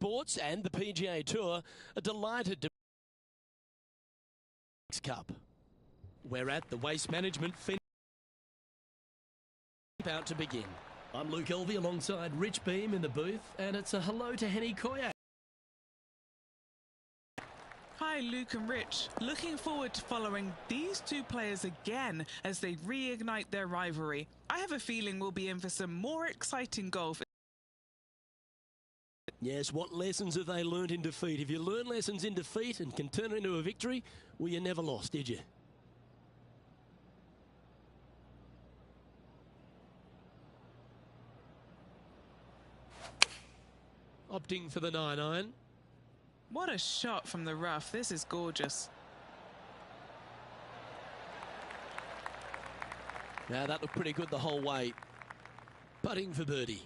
Sports and the PGA Tour are delighted to Cup. We're at the Waste Management about to begin. I'm Luke Elvey alongside Rich Beam in the booth, and it's a hello to Henny Koyak. Hi Luke and Rich, looking forward to following these two players again as they reignite their rivalry. I have a feeling we'll be in for some more exciting golf. Yes, what lessons have they learned in defeat? If you learn lessons in defeat and can turn it into a victory, well, you never lost, did you? Opting for the 9-iron. What a shot from the rough. This is gorgeous. Now that looked pretty good the whole way. Putting for birdie.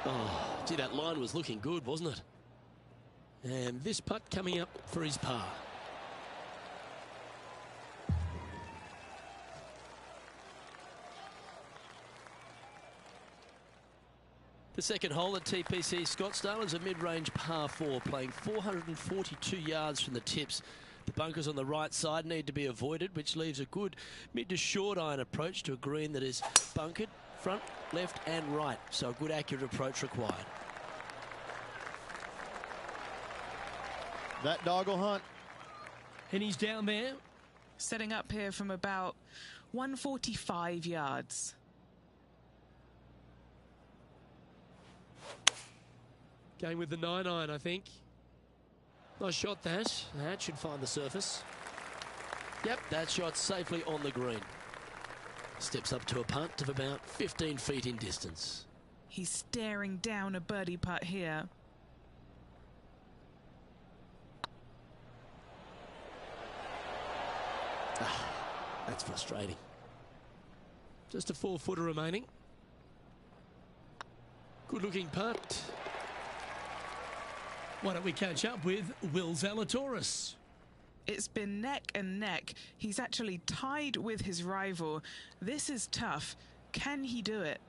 Oh, gee, that line was looking good, wasn't it? And this putt coming up for his par. The second hole at TPC Scottsdale is a mid-range par 4, playing 442 yards from the tips. The bunkers on the right side need to be avoided, which leaves a good mid to short iron approach to a green that is bunkered front, left and right. So a good accurate approach required. That dog will hunt. And he's down there. Setting up here from about 145 yards. Going with the 9-iron, I think. Nice shot, that. That should find the surface. Yep, that shot safely on the green. Steps up to a putt of about 15 feet in distance. He's staring down a birdie putt here. That's frustrating. Just a 4-footer remaining. Good looking putt. Why don't we catch up with Will Zalatoris? It's been neck and neck. He's actually tied with his rival. This is tough. Can he do it?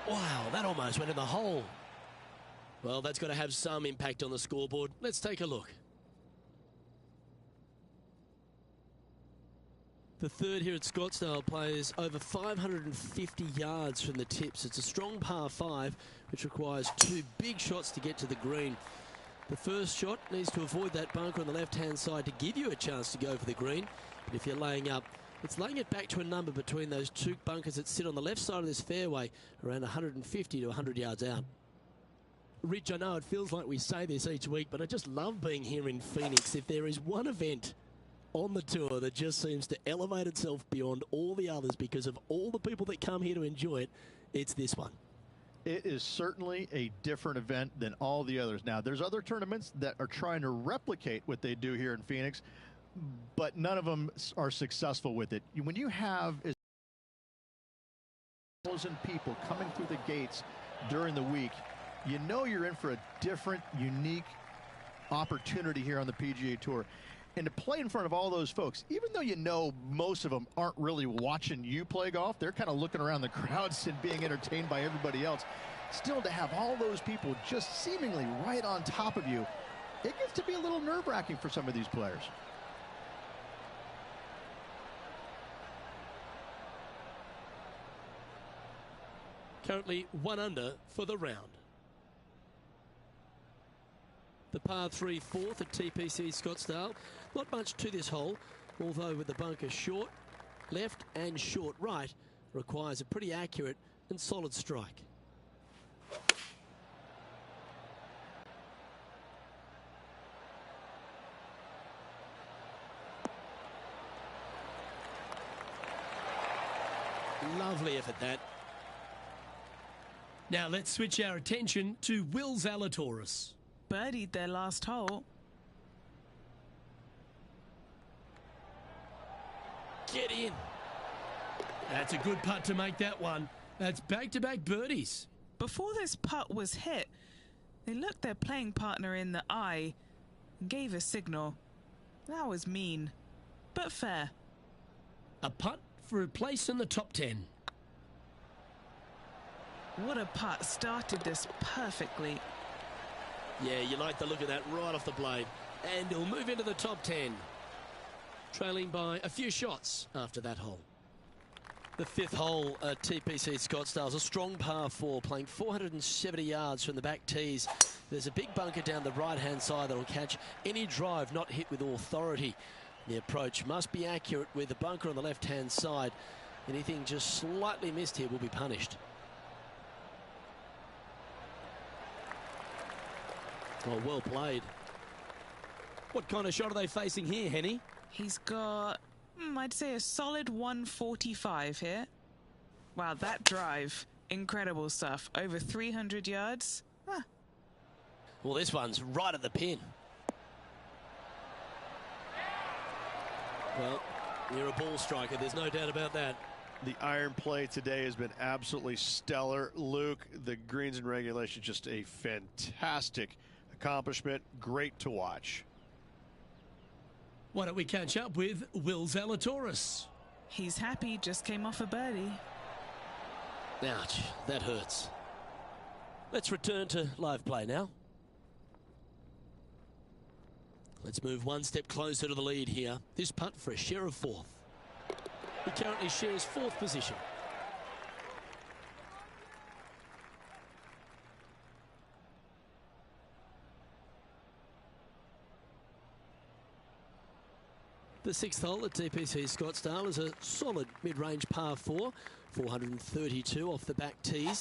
Wow, that almost went in the hole. Well, that's got to have some impact on the scoreboard. Let's take a look. The third here at Scottsdale plays over 550 yards from the tips. It's a strong par 5, which requires 2 big shots to get to the green. The first shot needs to avoid that bunker on the left-hand side to give you a chance to go for the green. But if you're laying up, it's laying it back to a number between those 2 bunkers that sit on the left side of this fairway, around 150 to 100 yards out. Rich, I know it feels like we say this each week, but I just love being here in Phoenix. If there is one event on the tour that just seems to elevate itself beyond all the others because of all the people that come here to enjoy it, it's this one. It is certainly a different event than all the others. Now, there's other tournaments that are trying to replicate what they do here in Phoenix, but none of them are successful with it. When you have 1,000 people coming through the gates during the week, you know you're in for a different, unique opportunity here on the PGA Tour. And to play in front of all those folks, even though you know most of them aren't really watching you play golf, they're kind of looking around the crowds and being entertained by everybody else. Still, to have all those people just seemingly right on top of you, it gets to be a little nerve-wracking for some of these players. Currently 1 under for the round. The par 3 fourth at TPC Scottsdale. Not much to this hole, although with the bunker short left and short right, requires a pretty accurate and solid strike. Lovely effort, that. Now let's switch our attention to Will Zalatoris. Birdied their last hole. Get in. That's a good putt to make that one. That's back-to-back birdies. Before this putt was hit, they looked their playing partner in the eye and gave a signal. That was mean, but fair. A putt for a place in the top 10. What a putt, started this perfectly. Yeah, you like the look of that right off the blade. And he'll move into the top 10. Trailing by a few shots after that hole. The fifth hole at TPC Scottsdale's a strong par 4, playing 470 yards from the back tees. There's a big bunker down the right-hand side that will catch any drive not hit with authority. The approach must be accurate with the bunker on the left-hand side. Anything just slightly missed here will be punished. Oh, well played. What kind of shot are they facing here, Henny? He's got, I'd say a solid 145 here. Wow, that drive, incredible stuff. Over 300 yards. Huh. Well, this one's right at the pin. Well, you're a ball striker, there's no doubt about that. The iron play today has been absolutely stellar. Luke, the greens and regulation, just a fantastic accomplishment. Great to watch. Why don't we catch up with Will Zalatoris? He's happy, just came off a birdie. Ouch, that hurts. Let's return to live play now. Let's move one step closer to the lead here. This putt for a share of fourth. He currently shares fourth position. The sixth hole at TPC Scottsdale is a solid mid-range par 4, 432 off the back tees.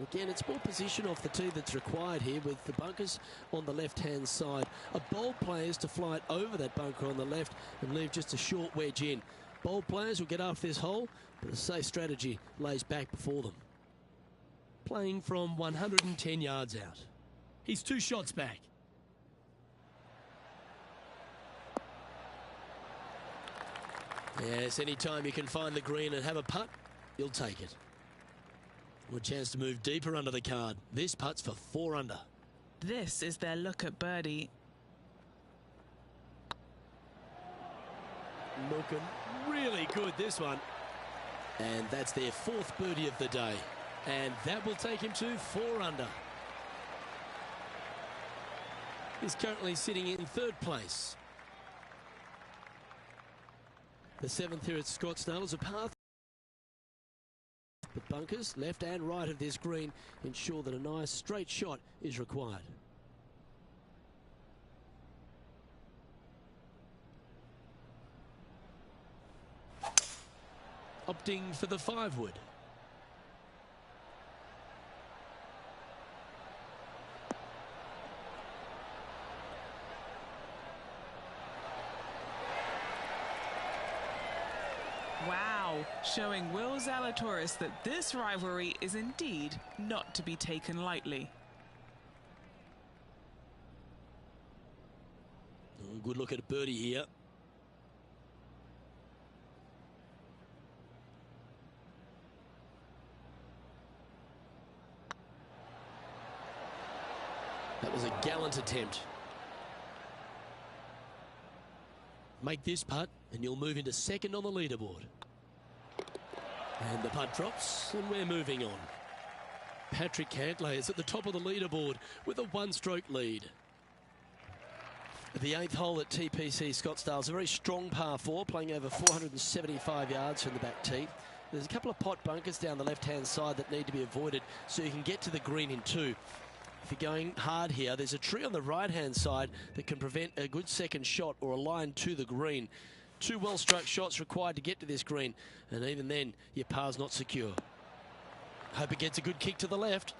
Again, it's more position off the tee that's required here with the bunkers on the left-hand side. A bold player is to fly it over that bunker on the left and leave just a short wedge in. Bold players will get after this hole, but a safe strategy lays back before them. Playing from 110 yards out. He's 2 shots back. Yes, anytime you can find the green and have a putt, you'll take it. A chance to move deeper under the card. This putt's for 4 under. This is their look at birdie. Looking really good, this one. And that's their 4th birdie of the day. And that will take him to 4 under. He's currently sitting in 3rd place. The 7th here at Scottsdale is a par. The bunkers, left and right of this green, ensure that a nice straight shot is required. Opting for the 5-wood. Wow, showing Will Zalatoris that this rivalry is indeed not to be taken lightly. Good look at a birdie here. That was a gallant attempt. Make this putt and you'll move into 2nd on the leaderboard. And the putt drops and we're moving on. Patrick Cantlay is at the top of the leaderboard with a 1-stroke lead. The 8th hole at TPC Scottsdale is a very strong par 4, playing over 475 yards from the back tee. There's a couple of pot bunkers down the left-hand side that need to be avoided so you can get to the green in 2. If you're going hard here, there's a tree on the right-hand side that can prevent a good second shot or a line to the green. 2 well-struck shots required to get to this green, and even then, your par's not secure. Hope it gets a good kick to the left.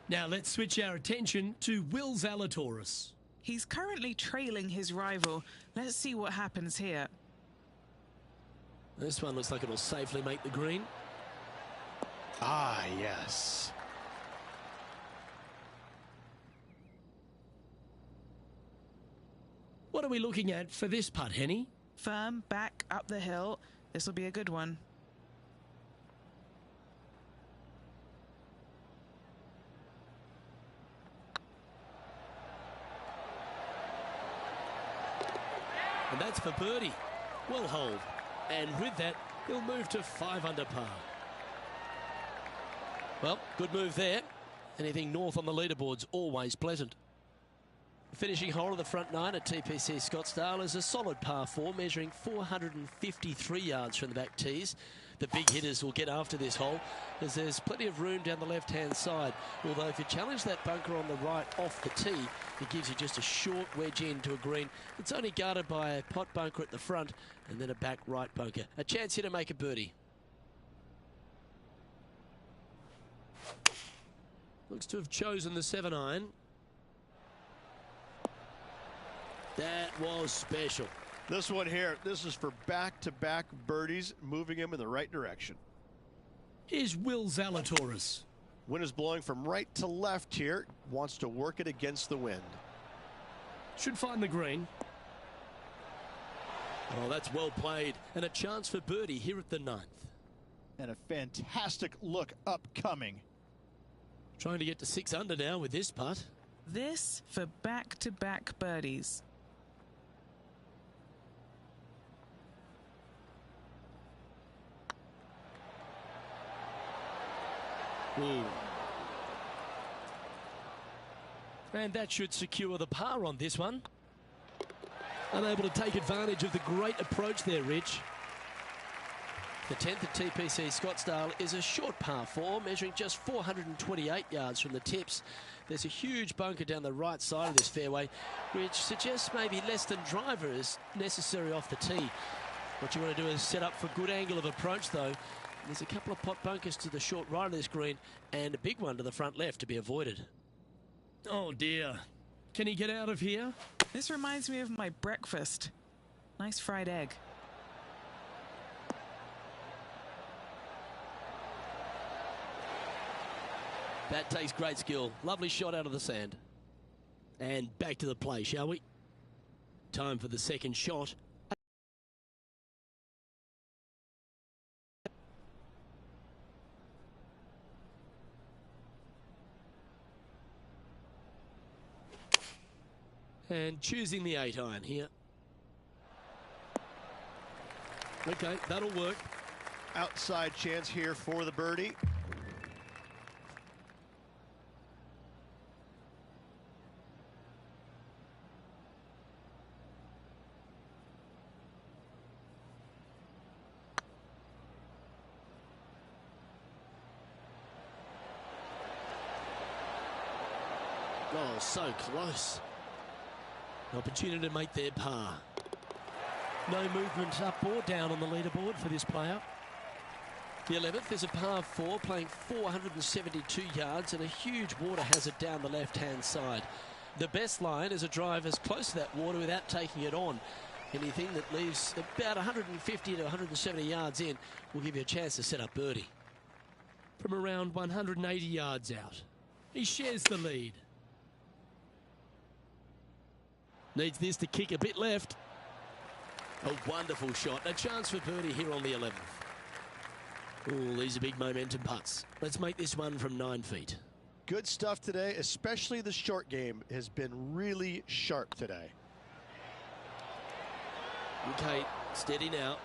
Now let's switch our attention to Will Zalatoris. He's currently trailing his rival. Let's see what happens here. This one looks like it'll safely make the green. Ah, yes. What are we looking at for this putt, Henny? Firm, back, up the hill. This will be a good one. And that's for birdie. Well holed. And with that, he'll move to 5 under par. Well, good move there. Anything north on the leaderboard's always pleasant. The finishing hole of the front 9 at TPC Scottsdale is a solid par 4, measuring 453 yards from the back tees. The big hitters will get after this hole, as there's plenty of room down the left-hand side. Although if you challenge that bunker on the right off the tee, it gives you just a short wedge into a green. It's only guarded by a pot bunker at the front and then a back right bunker. A chance here to make a birdie. Looks to have chosen the 7-iron. That was special. This one here, this is for back-to-back birdies, moving him in the right direction. Here's Will Zalatoris. Wind is blowing from right to left here. Wants to work it against the wind. Should find the green. Oh, that's well played. And a chance for birdie here at the 9th. And a fantastic look upcoming. Trying to get to 6 under now with this putt. This for back-to-back birdies. Ooh. And that should secure the par on this one. Unable to take advantage of the great approach there, Rich. The 10th at TPC Scottsdale is a short par 4, measuring just 428 yards from the tips. There's a huge bunker down the right side of this fairway, which suggests maybe less than driver is necessary off the tee. What you want to do is set up for good angle of approach, though. There's a couple of pot bunkers to the short right of this green and a big one to the front left to be avoided. Oh dear. Can he get out of here? This reminds me of my breakfast. Nice fried egg. That takes great skill. Lovely shot out of the sand. And back to the play, shall we? Time for the second shot. And choosing the 8-iron here. Okay, that'll work. Outside chance here for the birdie. Oh, so close. An opportunity to make their par. No movement up or down on the leaderboard for this player. The 11th is a par 4, playing 472 yards and a huge water hazard down the left-hand side. The best line is a drive as close to that water without taking it on. Anything that leaves about 150 to 170 yards in will give you a chance to set up birdie. From around 180 yards out. He shares the lead. Needs this to kick a bit left. A wonderful shot. A chance for birdie here on the 11th. Oh, these are big momentum putts. Let's make this one from 9 feet. Good stuff today, especially the short game has been really sharp today. Okay, steady now.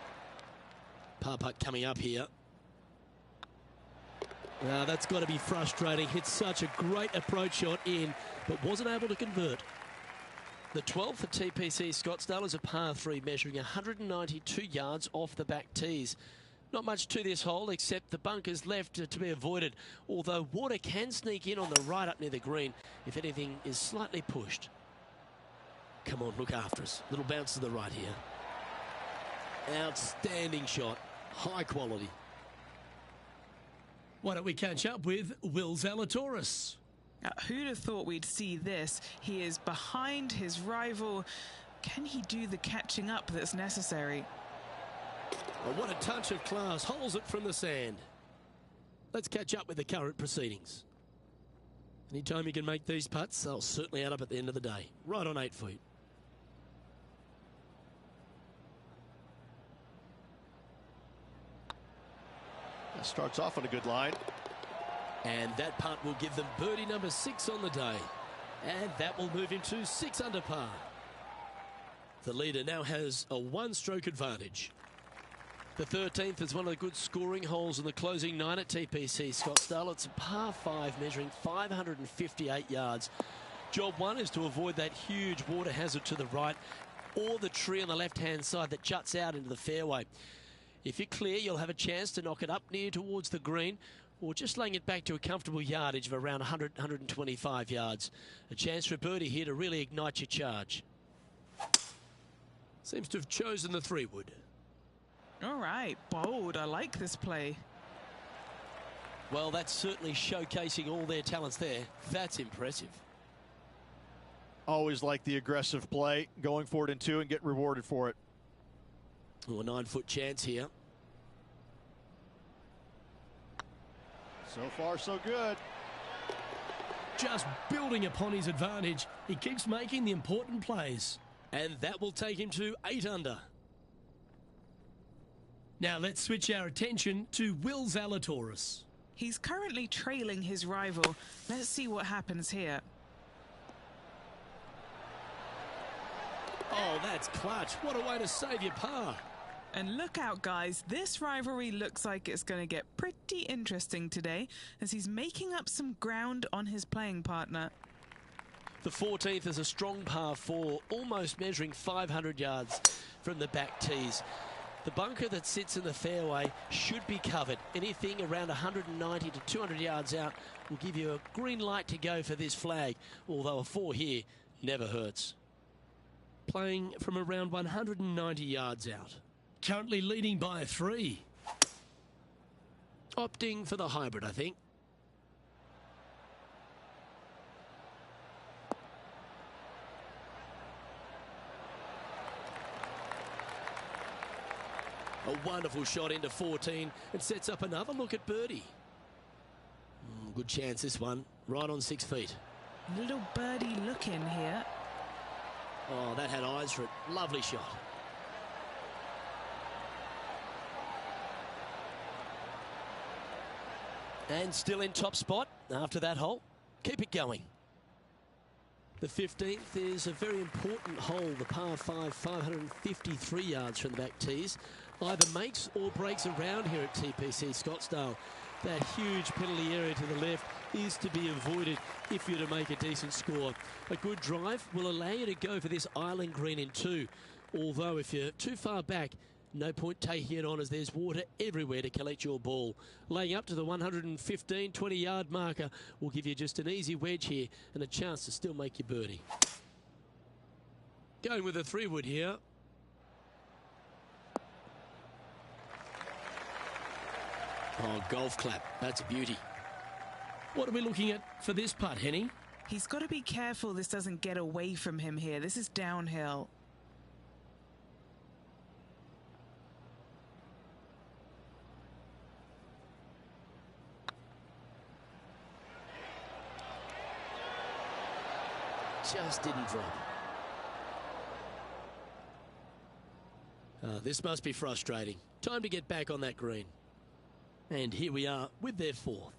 Par putt coming up here. Now that's got to be frustrating. Hit such a great approach shot in, but wasn't able to convert. The 12th at TPC Scottsdale is a par 3, measuring 192 yards off the back tees. Not much to this hole except the bunkers left to be avoided, although water can sneak in on the right up near the green if anything is slightly pushed. Come on, look after us. Little bounce to the right here. Outstanding shot. High quality. Why don't we catch up with Will Zalatoris? Who'd have thought we'd see this? He is behind his rival. Can he do the catching up that's necessary? Oh, what a touch of class. Holds it from the sand. Let's catch up with the current proceedings. Anytime you can make these putts, they'll certainly add up at the end of the day. Right on 8 feet. That starts off on a good line. And that putt will give them birdie number 6 on the day. And that will move him to 6 under par. The leader now has a one-stroke advantage. The 13th is one of the good scoring holes in the closing 9 at TPC Scottsdale. It's a par 5 measuring 558 yards. Job 1 is to avoid that huge water hazard to the right or the tree on the left-hand side that juts out into the fairway. If you're clear, you'll have a chance to knock it up near towards the green or just laying it back to a comfortable yardage of around 100, 125 yards. A chance for a birdie here to really ignite your charge. Seems to have chosen the 3-wood. All right, bold. I like this play. Well, that's certainly showcasing all their talents there. That's impressive. Always like the aggressive play, going for it in 2 and get rewarded for it. Oh, a 9-foot chance here. So far, so good. Just building upon his advantage. He keeps making the important plays. And that will take him to 8 under. Now let's switch our attention to Will Zalatoris. He's currently trailing his rival. Let's see what happens here. Oh, that's clutch. What a way to save your par. And look out, guys. This rivalry looks like it's going to get pretty interesting today as he's making up some ground on his playing partner. The 14th is a strong par 4, almost measuring 500 yards from the back tees. The bunker that sits in the fairway should be covered. Anything around 190 to 200 yards out will give you a green light to go for this flag, although a 4 here never hurts. Playing from around 190 yards out. Currently leading by 3. Opting for the hybrid, I think. A wonderful shot into 14 and sets up another look at birdie. Good chance this one, right on 6 feet. Little birdie look in here. Oh, that had eyes for it. Lovely shot. And still in top spot after that hole. Keep it going. The 15th is a very important hole, the par 5, 553 yards from the back tees. Either makes or breaks around here at TPC Scottsdale. That huge penalty area to the left is to be avoided if you're to make a decent score. A good drive will allow you to go for this island green in 2. Although if you're too far back, no point taking it on as there's water everywhere to collect your ball. Laying up to the 115, 20-yard marker will give you just an easy wedge here and a chance to still make your birdie. Going with a 3-wood here. Oh, golf clap. That's a beauty. What are we looking at for this putt, Henny? He's got to be careful this doesn't get away from him here. This is downhill. Just didn't drop. This must be frustrating. Time to get back on that green. And here we are with their 4th.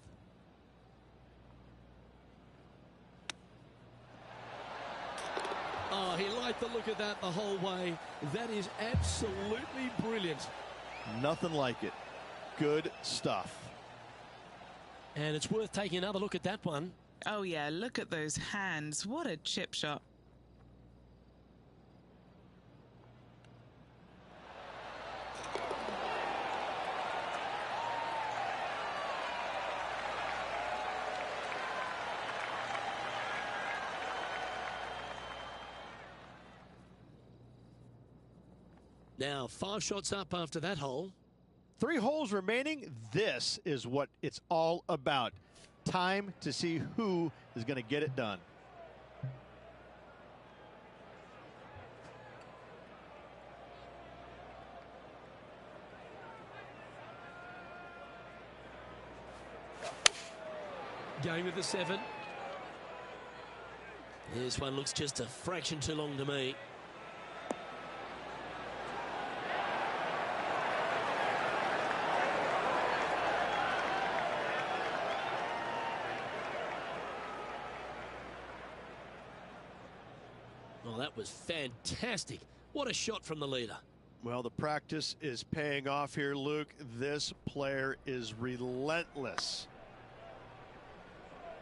Oh, he liked the look of that the whole way. That is absolutely brilliant. Nothing like it. Good stuff. And it's worth taking another look at that one. Oh, yeah, look at those hands. What a chip shot. Now, 5 shots up after that hole. 3 holes remaining. This is what it's all about. Time to see who is going to get it done. Going with the 7. This one looks just a fraction too long to me. Oh, that was fantastic. What a shot from the leader. Well, the practice is paying off here, Luke. This player is relentless.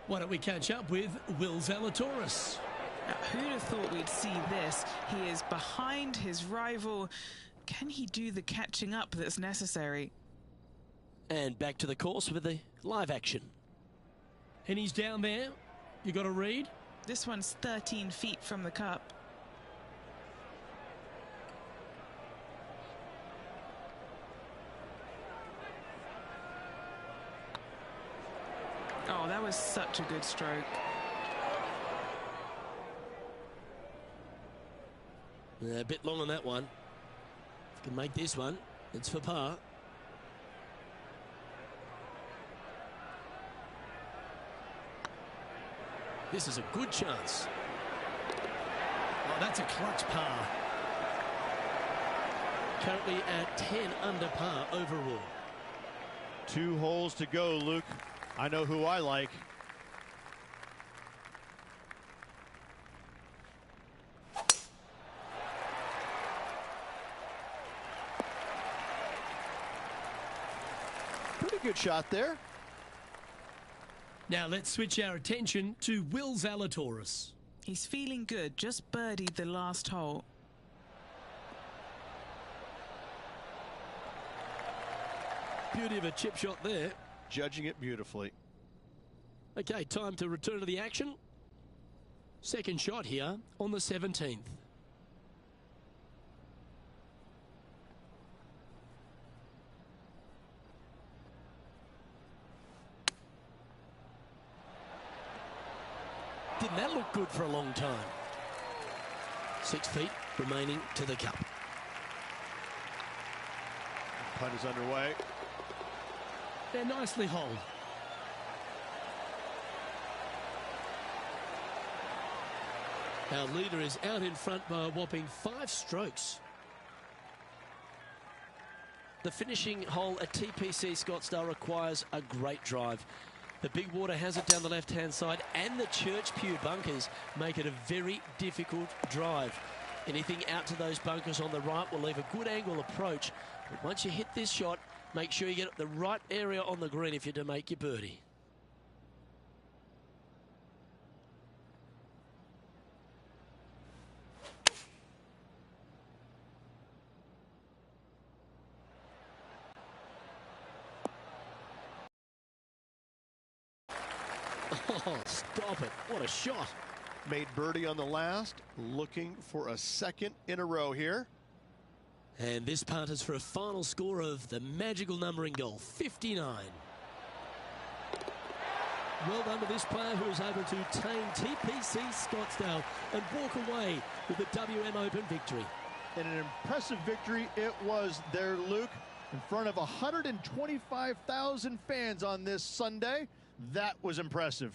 Why don't we catch up with Will Zalatoris? Now, who'd have thought we'd see this? He is behind his rival. Can he do the catching up that's necessary? And back to the course with the live action. And he's down there. You got a read? This one's 13 feet from the cup. Oh, that was such a good stroke. A bit long on that one. If you can make this one, it's for par. This is a good chance. Oh, that's a clutch par. Currently at 10 under par overall. 2 holes to go, Luke. I know who I like. Pretty good shot there. Now let's switch our attention to Will Zalatoris. He's feeling good, just birdied the last hole. Beauty of a chip shot there. Judging it beautifully. Okay, time to return to the action. Second shot here on the 17th. Didn't that look good for a long time? 6 feet remaining to the cup. Putt is underway. They're nicely holed. Our leader is out in front by a whopping 5 strokes. The finishing hole at TPC Scottsdale requires a great drive. The big water hazard down the left-hand side and the Church Pew bunkers make it a very difficult drive. Anything out to those bunkers on the right will leave a good angle approach. But once you hit this shot, make sure you get the right area on the green if you're to make your birdie. Oh, stop it. What a shot. Made birdie on the last, looking for a second in a row here. And this punt is for a final score of the magical number in golf, 59. Well done to this player who was able to tame TPC Scottsdale and walk away with the WM Open victory. And an impressive victory it was there, Luke, in front of 125,000 fans on this Sunday. That was impressive.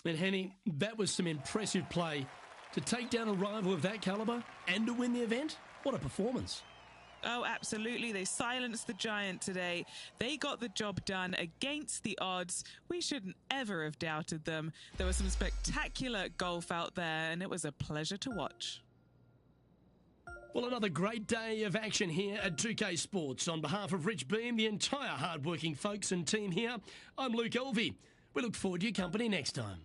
And Henny, that was some impressive play. To take down a rival of that calibre and to win the event, what a performance. Oh, absolutely. They silenced the giant today. They got the job done against the odds. We shouldn't ever have doubted them. There was some spectacular golf out there, and it was a pleasure to watch. Well, another great day of action here at 2K Sports. On behalf of Rich Beam, the entire hard-working folks and team here, I'm Luke Elvey. We look forward to your company next time.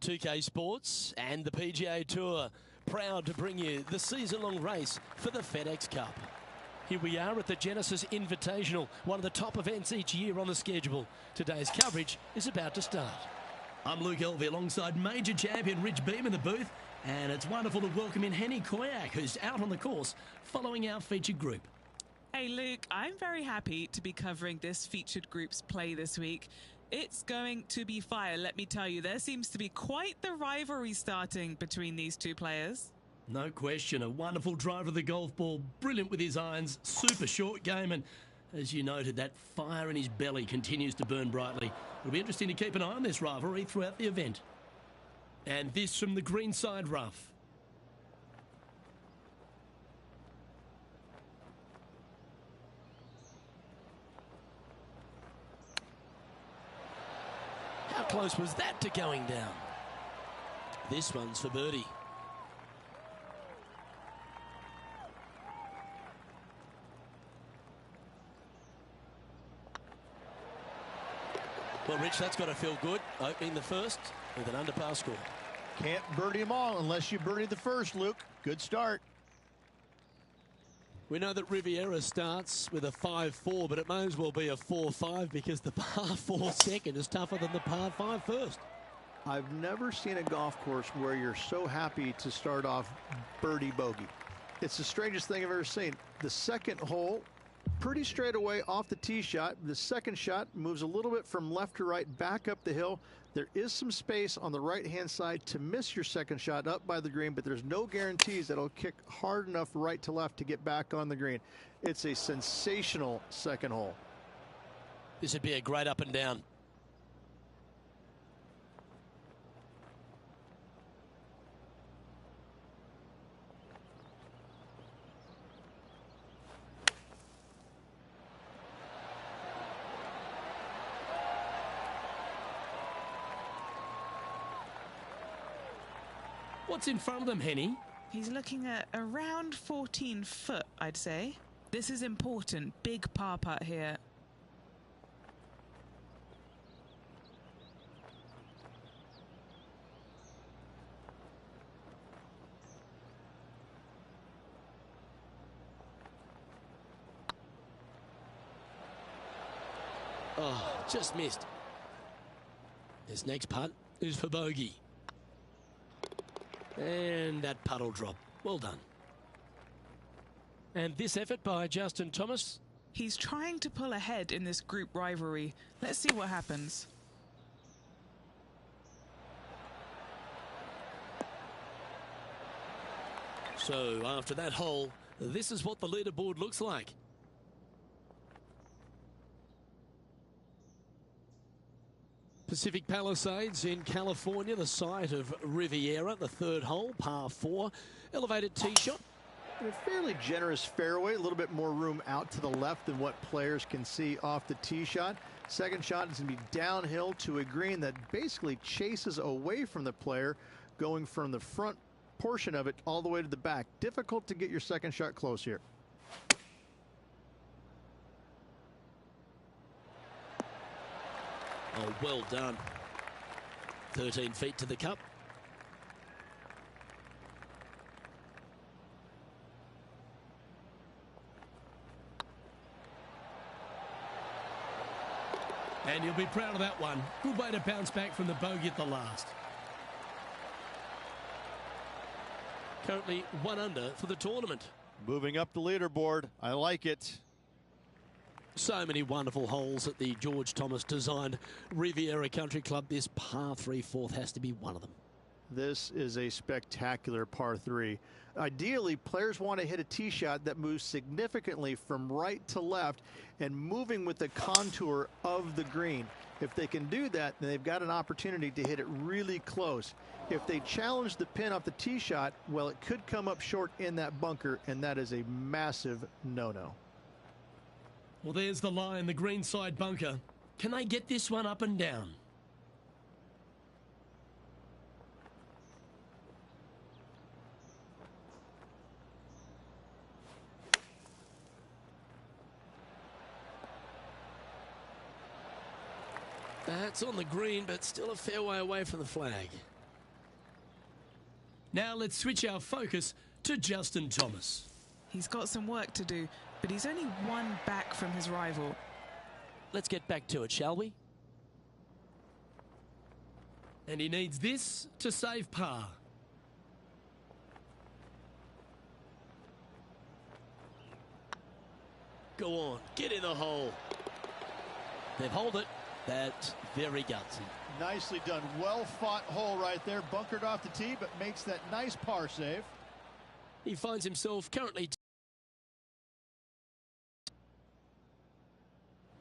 2K Sports and the PGA Tour, proud to bring you the season-long race for the FedEx Cup. Here we are at the Genesis Invitational, one of the top events each year on the schedule. Today's coverage is about to start. I'm Luke Elvey alongside major champion Rich Beem in the booth, and it's wonderful to welcome in Henny Koyak, who's out on the course following our featured group. Hey Luke, I'm very happy to be covering this featured group's play this week. It's going to be fire, let me tell you. There seems to be quite the rivalry starting between these two players. No question, a wonderful driver of the golf ball, brilliant with his irons, super short game, and as you noted, that fire in his belly continues to burn brightly. It'll be interesting to keep an eye on this rivalry throughout the event. And this from the greenside rough. How close was that to going down? This one's for birdie. Well, Rich, that's got to feel good, opening the first with an underpass score. Can't birdie them all unless you birdie the first, Luke. Good start. We know that Riviera starts with a 5-4, but it may as well be a 4-5 because the par 4 second is tougher than the par 5 first. I've never seen a golf course where you're so happy to start off birdie bogey. It's the strangest thing I've ever seen. The second hole, pretty straight away off the tee shot. The second shot moves a little bit from left to right, back up the hill. There is some space on the right-hand side to miss your second shot up by the green, but there's no guarantees that it'll kick hard enough right to left to get back on the green. It's a sensational second hole. This would be a great up and down. What's in front of them, Henny? He's looking at around 14 foot, I'd say. This is important. Big par putt here. Oh, just missed. This next putt is for bogey. And that puddle drop. Well done. And this effort by Justin Thomas. He's trying to pull ahead in this group rivalry. Let's see what happens. So after that hole, this is what the leaderboard looks like. Pacific Palisades in California, the site of Riviera, the third hole, par 4, elevated tee shot. A fairly generous fairway, a little bit more room out to the left than what players can see off the tee shot. Second shot is going to be downhill to a green that basically chases away from the player, going from the front portion of it all the way to the back. Difficult to get your second shot close here. Oh, well done. 13 feet to the cup. And you'll be proud of that one. Good way to bounce back from the bogey at the last. Currently 1 under for the tournament. Moving up the leaderboard. I like it. So many wonderful holes at the George Thomas designed Riviera Country Club. This par 3 fourth has to be one of them. This is a spectacular par 3. Ideally, players want to hit a tee shot that moves significantly from right to left and moving with the contour of the green. If they can do that, then they've got an opportunity to hit it really close. If they challenge the pin off the tee shot, well, it could come up short in that bunker, and that is a massive no-no. Well, there's the line, the greenside bunker. Can they get this one up and down? That's on the green, but still a fair way away from the flag. Now let's switch our focus to Justin Thomas. He's got some work to do, but he's only one back from his rival. Let's get back to it, shall we? And he needs this to save par. Go on, get in the hole. They've holed it. That's very gutsy. Nicely done. Well fought hole right there. Bunkered off the tee, but makes that nice par save. He finds himself currently...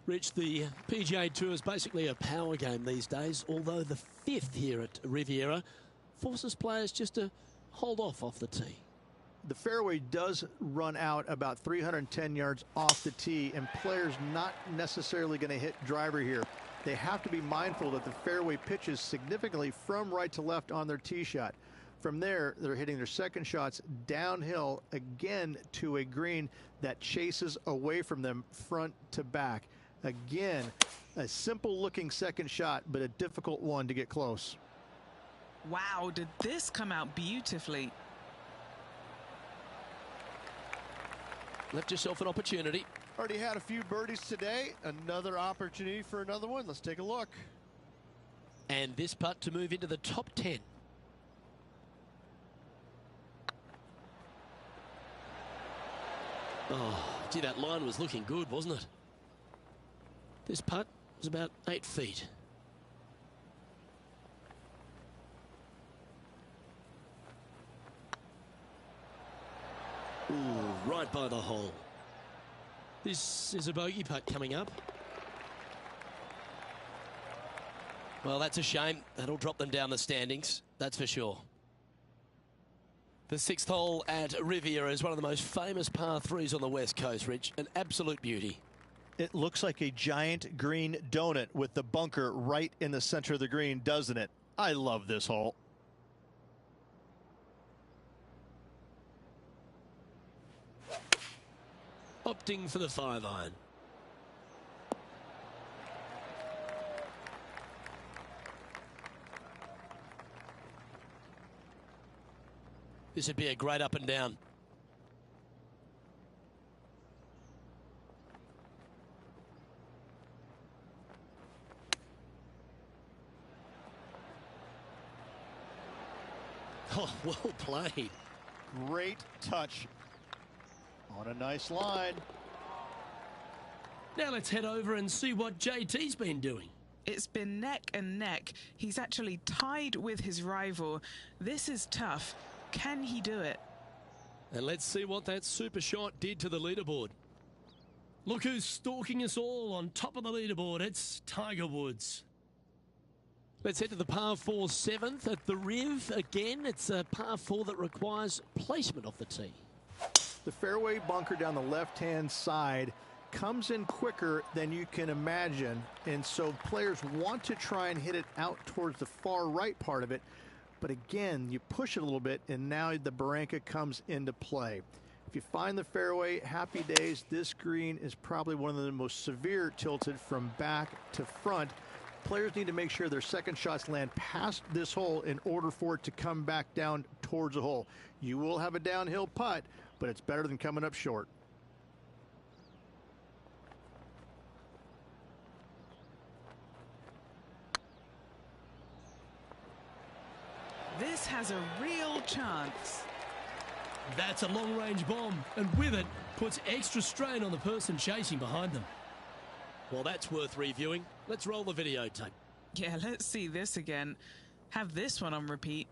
Rich, the PGA Tour is basically a power game these days, although the 5th here at Riviera forces players just to hold off the tee. The fairway does run out about 310 yards off the tee, and players not necessarily going to hit driver here. They have to be mindful that the fairway pitches significantly from right to left on their tee shot. From there, they're hitting their second shots downhill again to a green that chases away from them front to back. Again, a simple looking second shot, but a difficult one to get close. Wow, did this come out beautifully? Left yourself an opportunity. Already had a few birdies today. Another opportunity for another one. Let's take a look. And this putt to move into the top 10. Oh, gee, that line was looking good, wasn't it? This putt was about 8 feet. Ooh, right by the hole. This is a bogey putt coming up. Well, that's a shame. That'll drop them down the standings, that's for sure. The 6th hole at Riviera is one of the most famous par 3s on the West Coast, Rich. An absolute beauty. It looks like a giant green donut with the bunker right in the center of the green, doesn't it? I love this hole. Opting for the 5-iron. This would be a great up and down. Oh, well played. Great touch on a nice line. Now let's head over and see what JT's been doing. It's been neck and neck. He's actually tied with his rival. This is tough. Can he do it? And let's see what that super shot did to the leaderboard. Look who's stalking us all on top of the leaderboard. It's Tiger Woods. Let's head to the par 4 7th at the Riv. Again, it's a par 4 that requires placement off the tee. The fairway bunker down the left-hand side comes in quicker than you can imagine, and so players want to try and hit it out towards the far right part of it. But again, you push it a little bit, and now the barranca comes into play. If you find the fairway, happy days. This green is probably one of the most severe tilted from back to front. Players need to make sure their second shots land past this hole in order for it to come back down towards the hole. You will have a downhill putt, but it's better than coming up short. This has a real chance. That's a long-range bomb, and with it, puts extra strain on the person chasing behind them. Well, that's worth reviewing. Let's roll the videotape. Yeah, let's see this again. Have this one on repeat.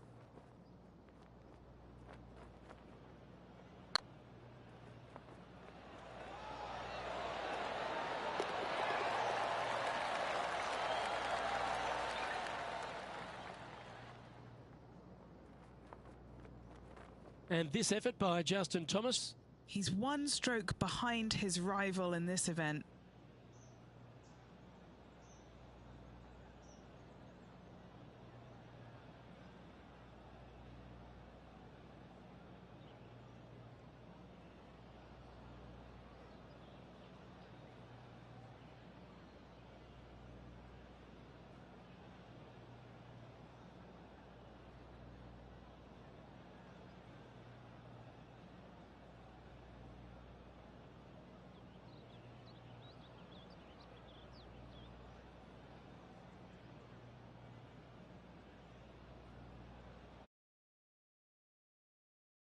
And this effort by Justin Thomas. He's one stroke behind his rival in this event.